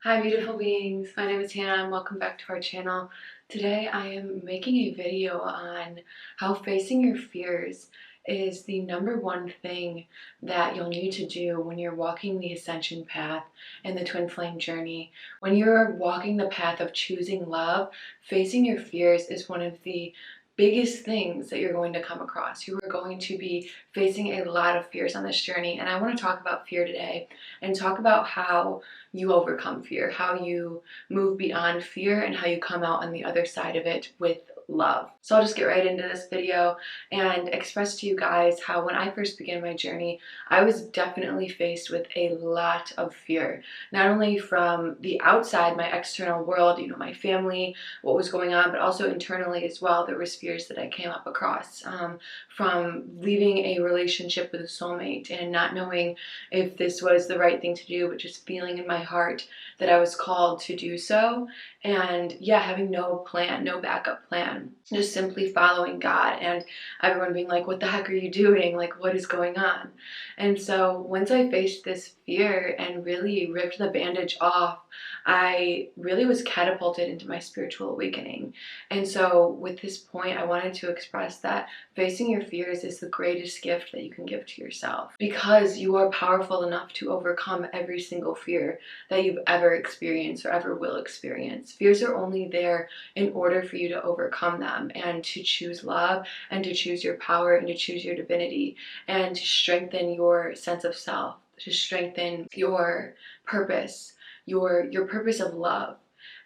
Hi beautiful beings, my name is Hannah and welcome back to our channel. Today I am making a video on how facing your fears is the number one thing that you'll need to do when you're walking the ascension path in the twin flame journey. When you're walking the path of choosing love, facing your fears is one of the biggest things that you're going to come across. You are going to be facing a lot of fears on this journey, and I want to talk about fear today and talk about how you overcome fear, how you move beyond fear, and how you come out on the other side of it with love. So I'll just get right into this video and express to you guys how when I first began my journey, I was definitely faced with a lot of fear, not only from the outside, my external world, my family, what was going on, but also internally as well. There was fears that I came up across from leaving a relationship with a soulmate and not knowing if this was the right thing to do, but just feeling in my heart that I was called to do so. And yeah, having no plan, no backup plan, just simply following God, and everyone being like, what the heck are you doing? Like, what is going on? And so once I faced this fear and really ripped the bandage off, I really was catapulted into my spiritual awakening. And so with this point, I wanted to express that facing your fears is the greatest gift that you can give to yourself, because you are powerful enough to overcome every single fear that you've ever experienced or ever will experience. Fears are only there in order for you to overcome them and to choose love and to choose your power and to choose your divinity and to strengthen your sense of self, to strengthen your purpose, your purpose of love.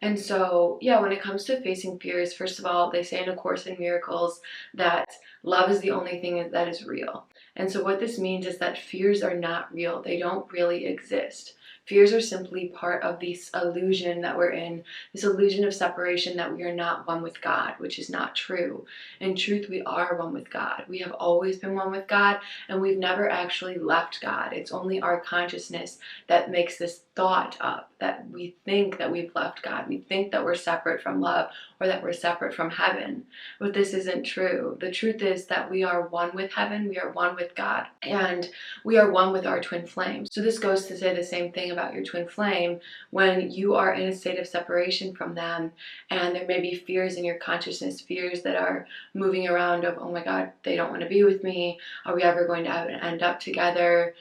And so, yeah, when it comes to facing fears, first of all, they say in A Course in Miracles that love is the only thing that is real. And so what this means is that fears are not real. They don't really exist. Fears are simply part of this illusion that we're in, this illusion of separation, that we are not one with God, which is not true. In truth, we are one with God. We have always been one with God, and we've never actually left God. It's only our consciousness that makes this thought up, that we think that we've left God. We think that we're separate from love or that we're separate from heaven. But this isn't true. The truth is that we are one with heaven, we are one with God, and we are one with our twin flames. So this goes to say the same thing about your twin flame. When you are in a state of separation from them, and there may be fears in your consciousness, fears that are moving around of, oh my God, they don't want to be with me. Are we ever going to end up together?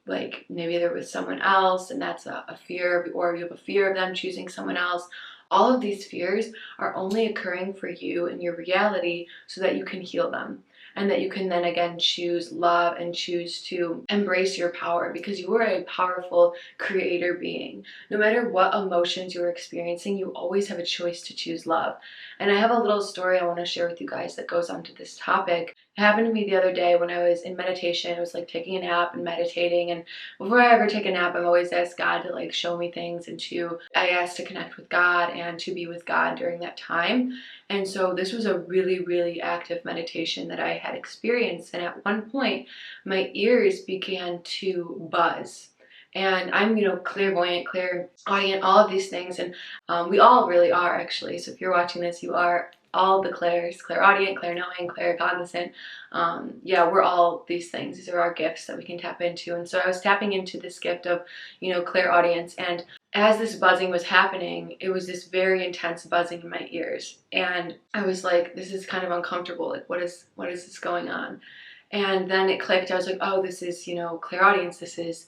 Like maybe they're with someone else and that's a fear, or you have a fear of them choosing someone else. All of these fears are only occurring for you in your reality so that you can heal them, and that you can then again choose love and choose to embrace your power, because you are a powerful creator being. No matter what emotions you're experiencing, you always have a choice to choose love. And I have a little story I want to share with you guys that goes on to this topic. It happened to me the other day when I was in meditation. I was like taking a nap and meditating, and before I ever take a nap, I've always asked God to like show me things, and I asked to connect with God and to be with God during that time. And so this was a really, really active meditation that I had experienced. And at one point, my ears began to buzz. And I'm, clairvoyant, clairaudient, all of these things. And we all really are, actually. So if you're watching this, you are all the clairs, clairaudient, clairknowing, claircognizant. Yeah, we're all these things. These are our gifts that we can tap into. And so I was tapping into this gift of, clairaudience. And as this buzzing was happening, it was this very intense buzzing in my ears. And I was like, this is kind of uncomfortable. Like, what is this going on? And then it clicked. I was like, oh, this is, clairaudience. This is,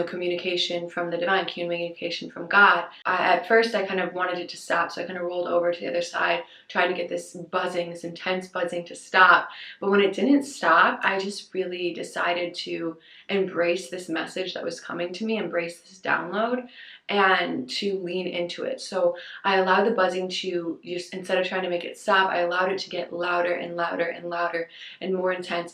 communication from the divine, communication from God. At first, I kind of wanted it to stop. So I kind of rolled over to the other side, trying to get this buzzing, this intense buzzing to stop. But when it didn't stop, I just really decided to embrace this message that was coming to me, embrace this download, and to lean into it. So I allowed the buzzing to just, instead of trying to make it stop, I allowed it to get louder and louder and louder and more intense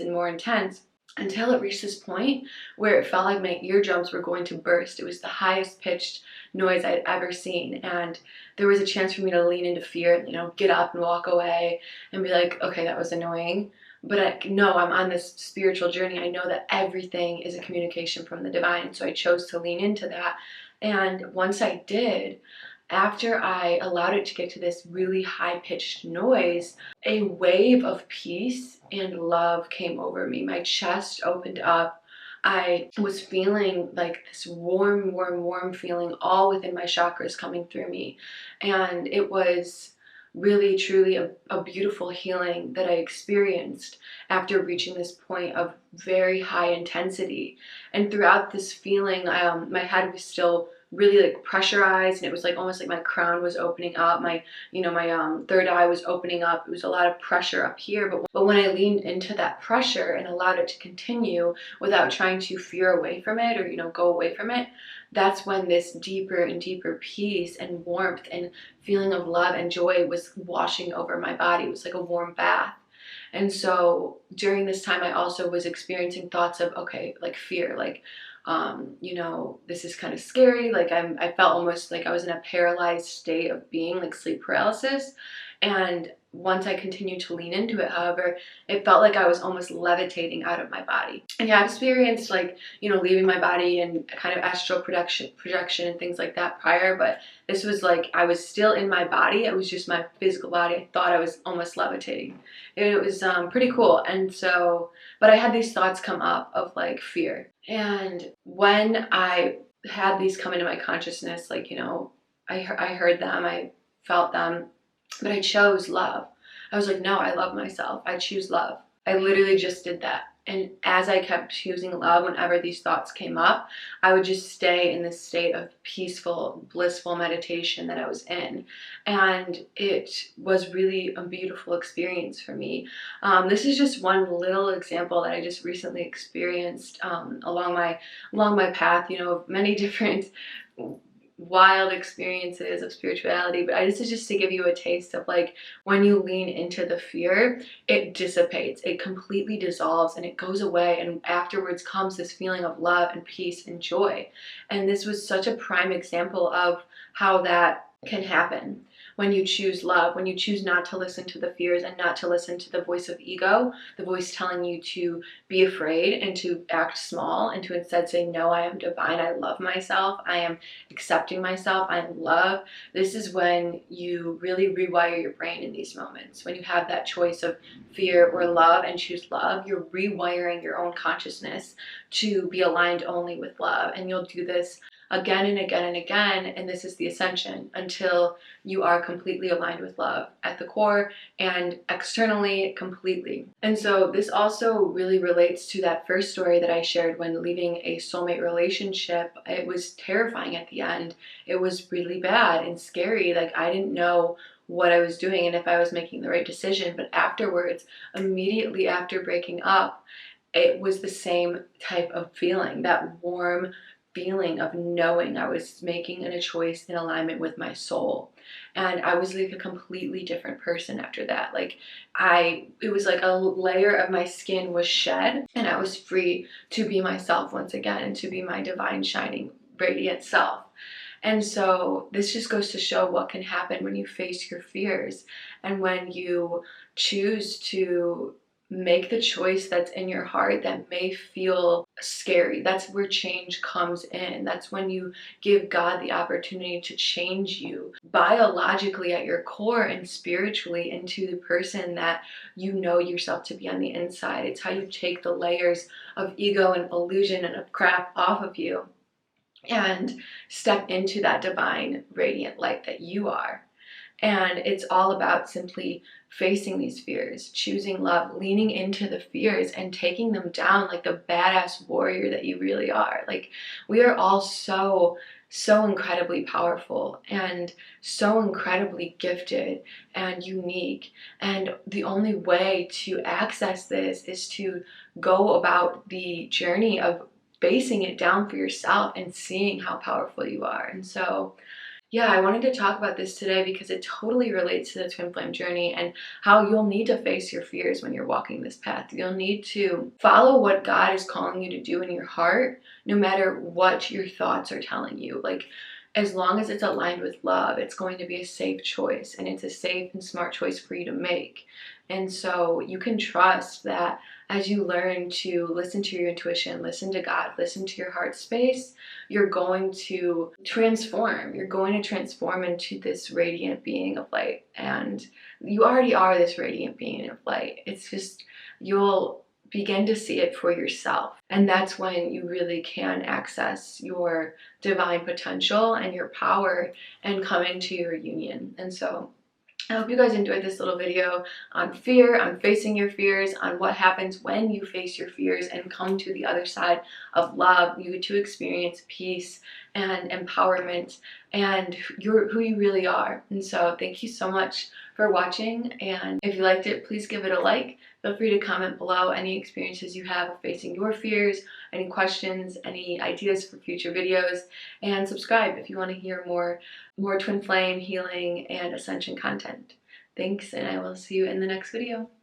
until it reached this point where it felt like my eardrums were going to burst. It was the highest pitched noise I'd ever seen. And there was a chance for me to lean into fear, get up and walk away and be like, okay, that was annoying. But no, I'm on this spiritual journey. I know that everything is a communication from the divine. So I chose to lean into that. And once I did, after I allowed it to get to this really high-pitched noise, a wave of peace and love came over me. My chest opened up. I was feeling like this warm feeling all within my chakras coming through me. And it was really, truly a beautiful healing that I experienced after reaching this point of very high intensity. And throughout this feeling, my head was still really like pressurized, and it was like almost like my crown was opening up, my third eye was opening up. It was a lot of pressure up here, but when I leaned into that pressure and allowed it to continue without trying to fear away from it or go away from it, that's when this deeper and deeper peace and warmth and feeling of love and joy was washing over my body. It was like a warm bath. And so during this time, I also was experiencing thoughts of, okay, like fear, like, this is kind of scary. Like I felt almost like I was in a paralyzed state of being, like sleep paralysis. And once I continued to lean into it, however, it felt like I was almost levitating out of my body. And yeah, I've experienced like, leaving my body and kind of astral projection and things like that prior, but this was like I was still in my body. It was just my physical body. I thought I was almost levitating. It was pretty cool. And so, but I had these thoughts come up of like fear. And when I had these come into my consciousness, like, I heard them, I felt them, but I chose love. I was like, no, I love myself. I choose love. I literally just did that. And as I kept choosing love, whenever these thoughts came up, I would just stay in this state of peaceful, blissful meditation that I was in. And it was really a beautiful experience for me. This is just one little example that I just recently experienced along my path, of many different wild experiences of spirituality. But this is just to give you a taste of like when you lean into the fear, it dissipates, it completely dissolves, and it goes away, and afterwards comes this feeling of love and peace and joy. And this was such a prime example of how that can happen when you choose love, when you choose not to listen to the fears and not to listen to the voice of ego, the voice telling you to be afraid and to act small, and to instead say, no, I am divine, I love myself, I am accepting myself, I am love. This is when you really rewire your brain in these moments. When you have that choice of fear or love and choose love, you're rewiring your own consciousness to be aligned only with love. And you'll do this again and again and again, and this is the ascension, until you are completely aligned with love at the core and externally completely. And so this also really relates to that first story that I shared when leaving a soulmate relationship. It was terrifying at the end. It was really bad and scary. Like I didn't know what I was doing and if I was making the right decision. But afterwards, immediately after breaking up, it was the same type of feeling, that warm feeling of knowing I was making a choice in alignment with my soul. And I was like a completely different person after that. Like it was like a layer of my skin was shed, and I was free to be myself once again and to be my divine, shining, radiant self. And so this just goes to show what can happen when you face your fears and when you choose to make the choice that's in your heart that may feel scary. That's where change comes in. That's when you give God the opportunity to change you biologically at your core and spiritually into the person that you know yourself to be on the inside. It's how you take the layers of ego and illusion and of crap off of you and step into that divine, radiant light that you are. And it's all about simply facing these fears, choosing love, leaning into the fears and taking them down like the badass warrior that you really are. Like we are all so incredibly powerful and so incredibly gifted and unique. And the only way to access this is to go about the journey of facing it down for yourself and seeing how powerful you are. And so yeah, I wanted to talk about this today because it totally relates to the twin flame journey and how you'll need to face your fears when you're walking this path. You'll need to follow what God is calling you to do in your heart, no matter what your thoughts are telling you. Like, as long as it's aligned with love, it's going to be a safe choice, and it's a safe and smart choice for you to make. And so you can trust that as you learn to listen to your intuition, listen to God, listen to your heart space, you're going to transform. You're going to transform into this radiant being of light. And you already are this radiant being of light. It's just, you'll begin to see it for yourself. And that's when you really can access your divine potential and your power and come into your union. And so I hope you guys enjoyed this little video on fear, on facing your fears, on what happens when you face your fears and come to the other side of love. You get to experience peace and empowerment and who you really are. And so thank you so much for watching. And if you liked it, please give it a like. Feel free to comment below any experiences you have of facing your fears, any questions, any ideas for future videos, and subscribe if you want to hear more twin flame healing and ascension content. Thanks, and I will see you in the next video.